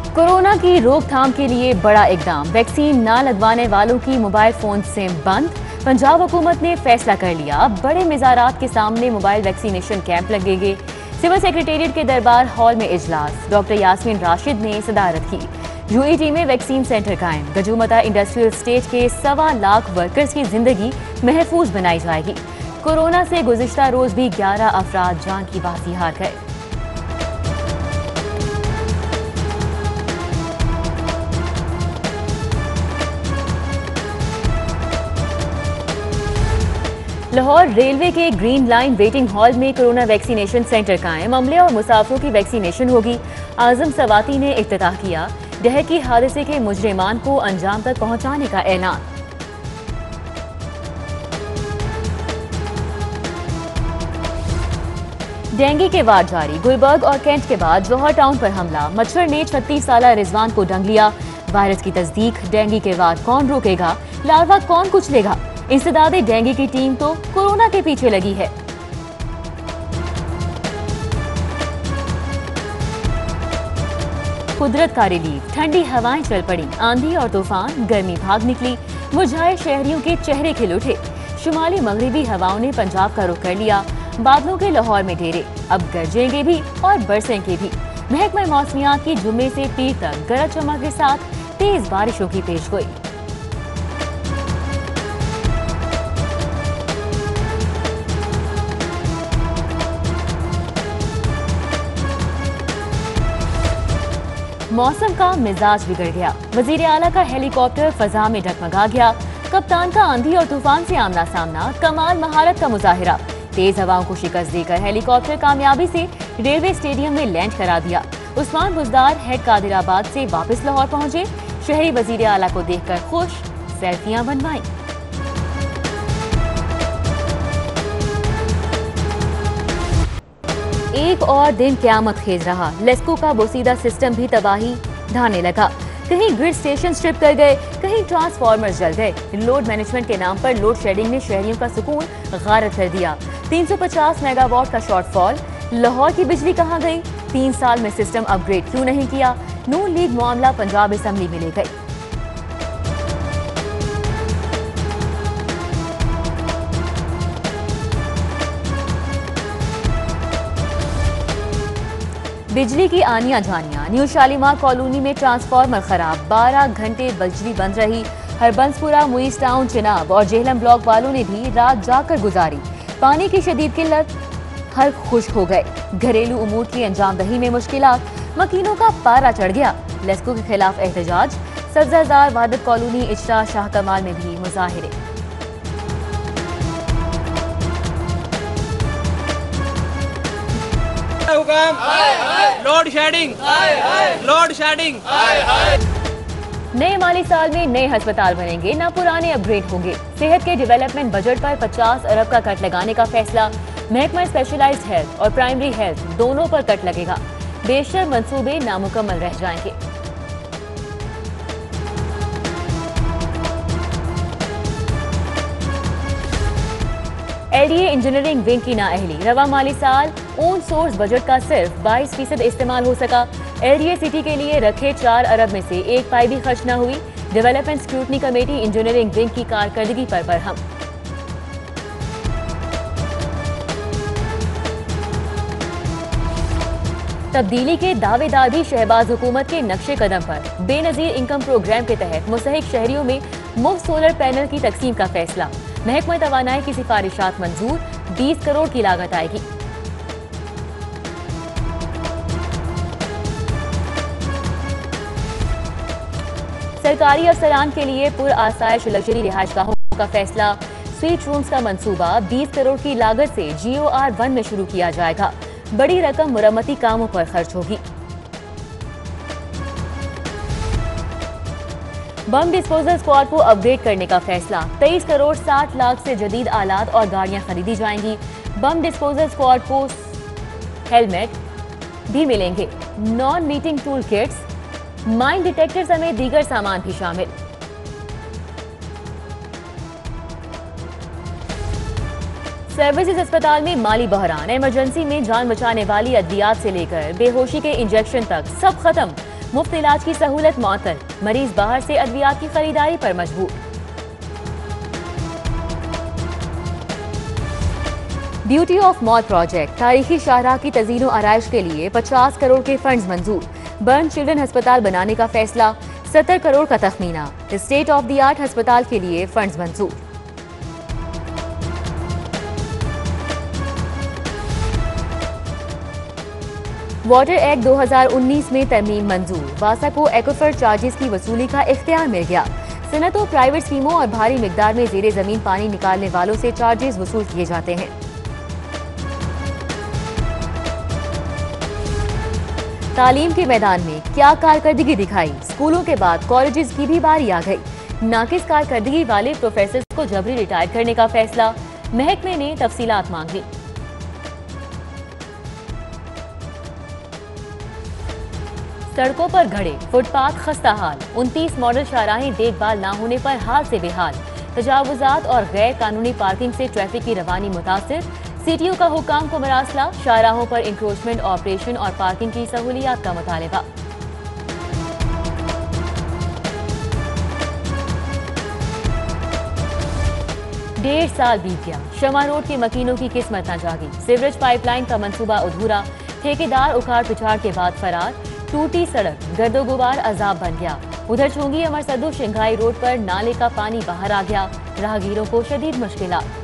Corona की रोकथाम के लिए बड़ा इकदाम। वैक्सीन न लगवाने वालों की मोबाइल फोन सिम बंद। पंजाब हुकूमत ने फैसला कर लिया, बड़े मिज़ारात के सामने मोबाइल वैक्सीनेशन कैंप लगेंगे। सिविल सेक्रेटेरिएट के दरबार हॉल में इजलास, डॉक्टर यास्मीन राशिद ने सदारत की। यूईटी में वैक्सीन सेंटर कायम। गजूमता इंडस्ट्रियल स्टेट के 1.25 लाख वर्कर्स की जिंदगी महफूज बनाई जाएगी। कोरोना से गुज़िश्ता रोज भी 11 अफराद जान की बाजी हार गए। लाहौर रेलवे के ग्रीन लाइन वेटिंग हॉल में कोरोना वैक्सीनेशन सेंटर कायम। अमले और मुसाफिरों की वैक्सीनेशन होगी। आजम सवाती ने इफ्तिताह किया। डहकी हादसे के मुजरिमान को अंजाम तक पहुंचाने का ऐलान। डेंगू के वार जारी। गुलबर्ग और कैंट के बाद जौहर टाउन पर हमला। मच्छर ने 36 साला रिजवान को डंग लिया। वायरस की तस्दीक। डेंगू के वार कौन रोकेगा, लार्वा कौन कुचलेगा। इंसदादे डेंगू की टीम तो कोरोना के पीछे लगी है। कुदरत का रिलीफ। ठंडी हवाएं चल पड़ी। आंधी और तूफान, गर्मी भाग निकली। मुरझाए शहरियों के चेहरे खिल उठे। शुमाली मगरिबी हवाओं ने पंजाब का रुख कर लिया। बादलों के लाहौर में डेरे। अब गरजेंगे भी और बरसेंगे भी। महकमा मौसमियात की जुम्मे से पीर तक गरज चमक के साथ तेज बारिशों की पेशगोई। मौसम का मिजाज बिगड़ गया। वजीर आला का हेलीकॉप्टर फजा में डगमगा गया। कप्तान का आंधी और तूफान से आमना सामना। कमाल महारत का मुजाहिरा। तेज हवाओं को शिकस्त देकर हेलीकॉप्टर कामयाबी से रेलवे स्टेडियम में लैंड करा दिया। उस्मान बुजदार हेड कादिराबाद से वापस लाहौर पहुंचे। शहरी वजीर आला को देखकर खुश, सेल्फियां बनवाई। एक और दिन क़यामत खेज रहा। लेस्को का बोसीदा सिस्टम भी तबाही ढाने लगा। कहीं ग्रिड स्टेशन स्ट्रिप कर गए, कहीं ट्रांसफार्मर्स जल गए। लोड मैनेजमेंट के नाम पर लोड शेडिंग ने शहरियों का सुकून गारत कर दिया। 350 मेगावाट का शॉर्टफॉल। लाहौर की बिजली कहां गई? 3 साल में सिस्टम अपग्रेड क्यों नहीं किया? नून लीग मामला पंजाब असेंबली में ले गई। बिजली की आनियां जानियां। न्यू शालीमार कॉलोनी में ट्रांसफार्मर खराब। 12 घंटे बिजली बंद रही। हरबंसपुरा, मुइज टाउन, चिनाब और जेहलम ब्लॉक वालों ने भी रात जाकर गुजारी। पानी की शदीद किल्लत, हर खुश हो गए। घरेलू उमूर की अंजामदही में मुश्किलात। मकीनों का पारा चढ़ गया। लेस्को के खिलाफ एहतजाज। सब्जाजार, वादत कॉलोनी, इजरा, शाह कमाल में भी मुजाहिरे। Load shedding, load shedding. नए माली साल में नए अस्पताल बनेंगे, न पुराने अपग्रेड होंगे। सेहत के डेवलपमेंट बजट पर 50 अरब का कट लगाने का फैसला। महकमा स्पेशलाइज्ड हेल्थ और प्राइमरी हेल्थ दोनों पर कट लगेगा। बेशतर मंसूबे नामुकम्मल रह जाएंगे। एलडीए इंजीनियरिंग विंग की नाअहली। रवा माली साल ओन सोर्स बजट का सिर्फ 22% इस्तेमाल हो सका। एलडीए सिटी के लिए रखे 4 अरब में से 1 पाई भी खर्च न हुई। Development scrutiny committee engineering wing की कारकर्दगी पर बरहम। तब्दीली के दावेदार भी शहबाज हुकूमत के नक्शे कदम पर। बेनजीर इनकम प्रोग्राम के तहत मुस्तहिक शहरियों में मुफ्त सोलर पैनल की तकसीम का फैसला। महकमा तवानाई की सिफारिशात मंजूर। 20 करोड़ की लागत आएगी। सरकारी अफसरान के लिए पुर आसाइश लग्जरी रिहायशगाहों का फैसला। स्वीट रूम्स का मंसूबा 20 करोड़ की लागत से GOR 1 में शुरू किया जाएगा। बड़ी रकम मुरम्मती कामों पर खर्च होगी। बम डिस्पोजल स्क्वाड को अपग्रेड करने का फैसला। 23 करोड़ 60 लाख से जदीद आलात और गाड़ियां खरीदी जाएंगी। बम डिस्पोजल स्क्वाड को हेलमेट भी मिलेंगे। Non meeting tool kits, mine detector समेत दीगर सामान भी शामिल। सर्विसेज अस्पताल में माली बहरान। इमरजेंसी में जान बचाने वाली अद्वियात से लेकर बेहोशी के इंजेक्शन तक सब खत्म। मुफ्त इलाज की सहूलत मअतल, मरीज बाहर से अद्वियात की खरीदारी पर मजबूर। ब्यूटी ऑफ मॉल प्रोजेक्ट, तारीखी शाहराह की तज़ीनो आराइश के लिए 50 करोड़ के फंड्स मंजूर। बर्न चिल्ड्रन अस्पताल बनाने का फैसला, 70 करोड़ का तखमीना। स्टेट ऑफ द आर्ट अस्पताल के लिए फंड्स मंजूर। वाटर एक्ट 2019 में तरमीम मंजूर। वासा को एक्वाफर चार्जेस की वसूली का इख्तियार मिल गया। सनतों, प्राइवेट स्कीमों और भारी मिकदार में जेरे जमीन पानी निकालने वालों से चार्जेस वसूल किए जाते हैं। तालीम के मैदान में क्या कारकर्दगी दिखाई, स्कूलों के बाद कॉलेजेस की भी बारी आ गई। नाकिस कारकर्दगी वाले प्रोफेसर को जबरी रिटायर करने का फैसला, महकमे ने तफसीलात मांग ली। सड़कों पर घड़े, फुटपाथ खस्ता हाल, 29 मॉडल शाहराहें देखभाल न होने पर हाल से बेहाल। तजावुजात और गैर कानूनी पार्किंग से ट्रैफिक की रवानी मुतासिर। सीटीओ का हुकाम को मरासला, शाहराहों पर इंक्रोचमेंट ऑपरेशन और पार्किंग की सहूलियात का मुतालबा। डेढ़ साल बीत गया, शमा रोड के मकीनों की किस्मत न जागी। सीवरेज पाइपलाइन का मंसूबा अधूरा, ठेकेदार उखाड़ पिछाड़ के बाद फरार। टूटी सड़क, गर्दो गुबार अजाब बन गया। उधर चुंगी अमरसदू शिंघाई रोड पर नाले का पानी बाहर आ गया, राहगीरों को शदीद मुश्किलात।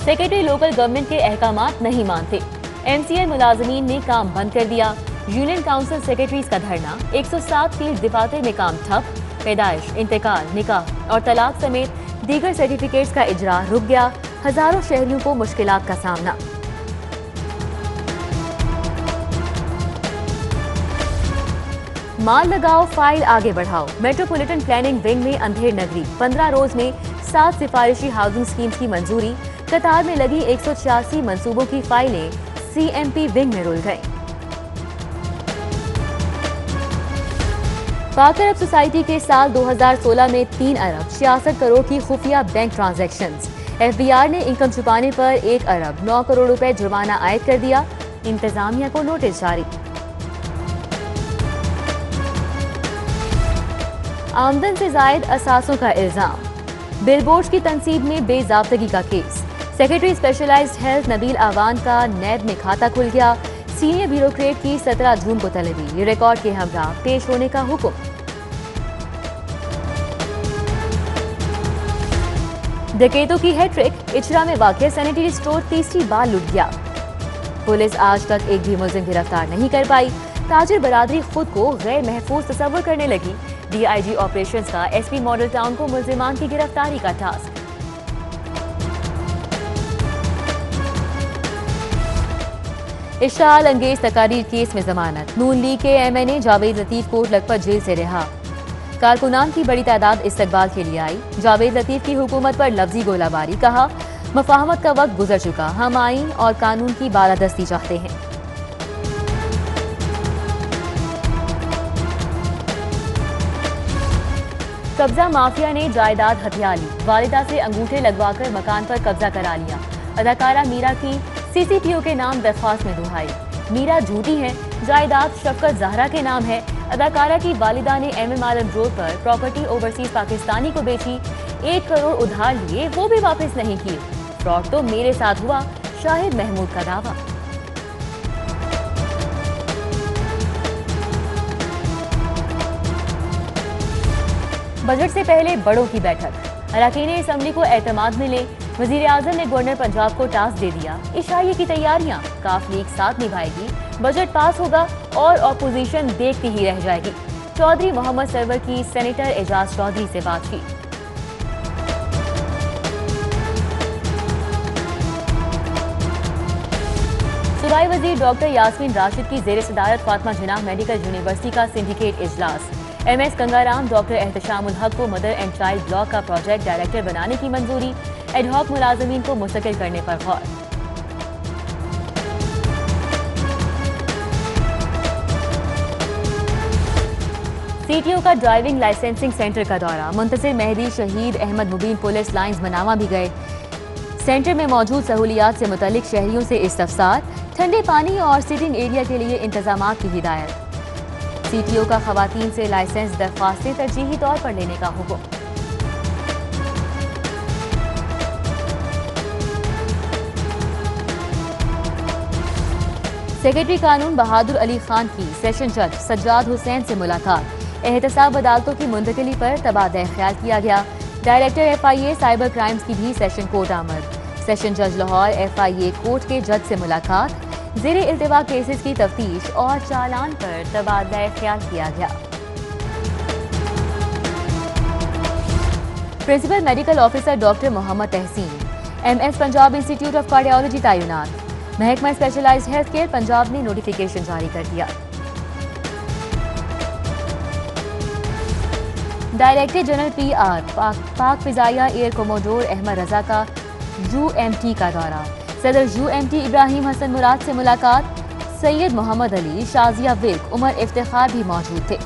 सेक्रेटरी लोकल गवर्नमेंट के अहकामात नहीं मानते, एमसीएल मुलाजमीन ने काम बंद कर दिया। यूनियन काउंसिल सेक्रेटरीज का धरना, 107 फील्ड दफातर में काम ठप। पैदाइश, इंतकाल, निकाह और तलाक समेत दीगर सर्टिफिकेट्स का इजरा रुक गया। हजारों शहरियों को मुश्किलात का सामना। माल लगाओ, फाइल आगे बढ़ाओ। मेट्रोपॉलिटन प्लानिंग विंग में अंधेर नगरी, 15 रोज में 7 सिफारिशी हाउसिंग स्कीम्स की मंजूरी। कतार में लगी 186 मंसूबों की फाइलें सीएमपी विंग में रुल गईं। पाक अरब सोसाइटी के साल 2016 में 3 अरब 66 करोड़ की खुफिया बैंक ट्रांजैक्शंस। एफबीआर ने इनकम छुपाने पर 1 अरब 9 करोड़ रुपए जुर्माना आयद कर दिया। इंतजामिया को नोटिस जारी। आमदन से जायद असासों का इल्जाम, बिलबोर्ड्स की तनसीब में बेजाब्तगी का case. Secretary specialised health Nabeel Awan का नैब में खाता खुल गया। सीनियर ब्यूरोक्रेट की 17 जून को तलबी, रिकॉर्ड के हमरा पेश होने का हुक्म। डकैतों की हैट्रिक, इचरा में वाक़िया सैनिटरी स्टोर तीसरी बार लूट गया। पुलिस आज तक एक भी मुलजिम गिरफ्तार नहीं कर पाई। ताजिर बरादरी खुद को गैर महफूज तस्वर करने लगी। डीआईजी ऑपरेशंस का एसपी मॉडल टाउन को मुलजिमान की गिरफ्तारी का टास्क। इश्ताल अंगेज तकारीर केस में जमानत, नून लीग के एमएनए जावेद लतीफ कोर्ट लखपत जेल से रिहा। कारकुनान की बड़ी तादाद इस्तकबाल के लिए आई। जावेद लतीफ की हुकूमत पर लफ्जी गोलाबारी, कहा मफाहमत का वक्त गुजर चुका, हम आईन और कानून की बालादस्ती चाहते हैं। कब्जा माफिया ने जायदाद हथिया ली, वालिदा से अंगूठे लगवाकर मकान पर कब्जा करा लिया। अदाकारा मीरा की सीसीपीओ के नाम दरख्वास्त में दुहाई, मीरा झूठी है, जायदाद शफकत जहरा के नाम है। अदाकारा की वालिदा ने एमएम आलम रोड पर प्रॉपर्टी ओवरसीज पाकिस्तानी को बेची, 1 करोड़ उधार लिए वो भी वापस नहीं किए। फ्रॉड तो मेरे साथ हुआ, शाहिद महमूद का दावा। बजट से पहले बड़ों की बैठक, अरकान असम्बली को एतमाद मिले। वजीर आजम ने गवर्नर पंजाब को टास्क दे दिया। इशाइये की तैयारियां, काफ लीग साथ निभाएगी, बजट पास होगा और अपोजिशन देखती ही रह जाएगी। चौधरी मोहम्मद सरवर की सेनेटर एजाज चौधरी से बातचीत। सूबाई वजीर डॉक्टर यास्मीन राशिद की जेर सदारत फातिमा जिन्नाह मेडिकल यूनिवर्सिटी का सिंडिकेट इजलास। एमएस गंगाराम डॉक्टर एहतशामुल हक को मदर एंड चाइल्ड ब्लॉक का प्रोजेक्ट डायरेक्टर बनाने की मंजूरी। एडहॉक मुलाजमीन को मुस्तकिल करने पर गौर। सीटीओ का ड्राइविंग लाइसेंसिंग सेंटर का दौरा, मुंतसिर मेहदी, शहीद अहमद मुबीन पुलिस लाइंस मनावा भी गए। सेंटर में मौजूद सहूलियात से मुतल्लिक शहरियों से इस्तफसार, ठंडे पानी और सिटिंग एरिया के लिए इंतजाम की हिदायत। CTO का खवातीन से लाइसेंस दरख्वास्तें तरजीही तौर पर लेने का हुक्म। सेक्रेटरी कानून बहादुर अली खान की सेशन जज सज्जाद हुसैन से मुलाकात, एहतसाब अदालतों की मुंतकली पर तबादला ख्याल किया गया। डायरेक्टर FIA साइबर क्राइम्स की भी सेशन कोर्ट आमद। सेशन जज लाहौर FIA कोर्ट के जज से मुलाकात, ज़ेरे इल्तिवा केसेस की तफ्तीश और चालान पर तबादला ख्याल किया गया। Principal medical officer doctor Mohammad Tehseen MS Punjab institute of cardiology तैनात। महकमा स्पेशलाइज्ड हेल्थ केयर पंजाब ने नोटिफिकेशन जारी कर दिया। डायरेक्टर जनरल PR पाक फिजाइया एयर कोमोडोर अहमद रजा का UMT का दौरा, सदर UMT इब्राहिम हसन मुराद से मुलाकात। सैयद मोहम्मद अली, शाजिया विल्क, उमर इफ्तिखार भी मौजूद थे।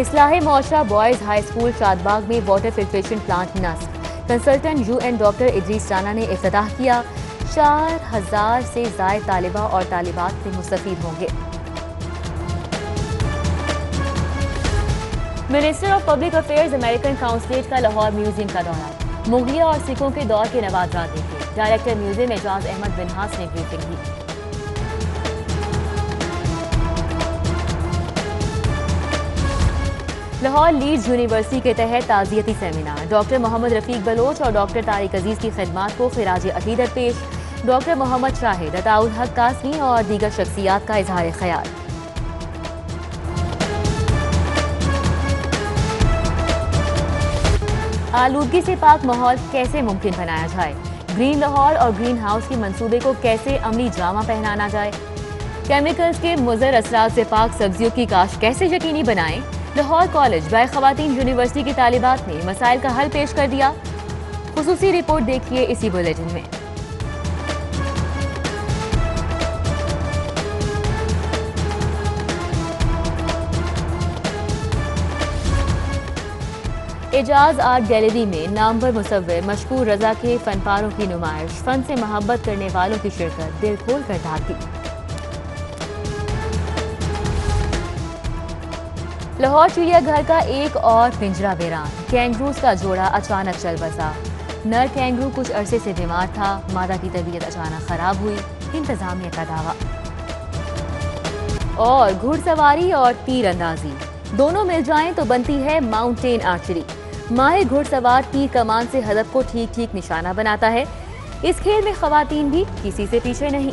Islahe Muashra boys high school Shadbagh में वाटर फिल्ट्रेशन प्लांट नस्ब, consultant UN doctor Idrees Rana ने इफ्तिताह किया। 4000 से ज़ायद तालिबा और तालिबात से मुस्तफीद होंगे। Minister of public affairs American consulate का लाहौर म्यूजियम का दौरा, मुगलिया और सिखों के दौर के नवाजात देखे। डायरेक्टर म्यूजियम एजाज अहमद बिनहास ने ब्रीफिंग दी। लाहौर लीड्स यूनिवर्सिटी के तहत ताज़ियती सेमिनार, डॉक्टर मोहम्मद रफीक बलोच और डॉक्टर तारिक अजीज की खिदमात को खिराज अकीदत पेश। डॉक्टर मोहम्मद शाहिद, अताउल हक कासमी और दीगर शख्सियात का इजहार ख्याल। आलूदगी से पाक माहौल कैसे मुमकिन बनाया जाए, ग्रीन लाहौर और ग्रीन हाउस के मंसूबे को कैसे अमली जामा पहनाना जाए, केमिकल्स के मुज़र असरात से पाक सब्जियों की काश्त कैसे यकीनी बनाएं। लाहौर कॉलेज बाय खवातीन यूनिवर्सिटी की तालिबात ने मसाइल का हल पेश कर दिया। खुसूसी रिपोर्ट देखिए इसी बुलेटिन में। एजाज आर्ट गैलरी में नामवर मुसव्विर मशकूर रजा के फनपारों की नुमाइश, फन से मोहब्बत करने वालों की शिरकत दिल खोल कर ढाकी। लाहौर चिड़ियाघर का एक और पिंजरा वीरान, कैंगरूज का जोड़ा अचानक चल बसा। नर कैंगरू कुछ अरसे से बीमार था, मादा की तबीयत अचानक खराब हुई, इंतजामिया का दावा। और घुड़सवारी और तीर अंदाजी दोनों मिल जाएं तो बनती है माउंटेन आर्चरी। माहिर घुड़सवार तीर कमान से हदफ को ठीक ठीक निशाना बनाता है। इस खेल में खवातीन भी किसी से पीछे नहीं।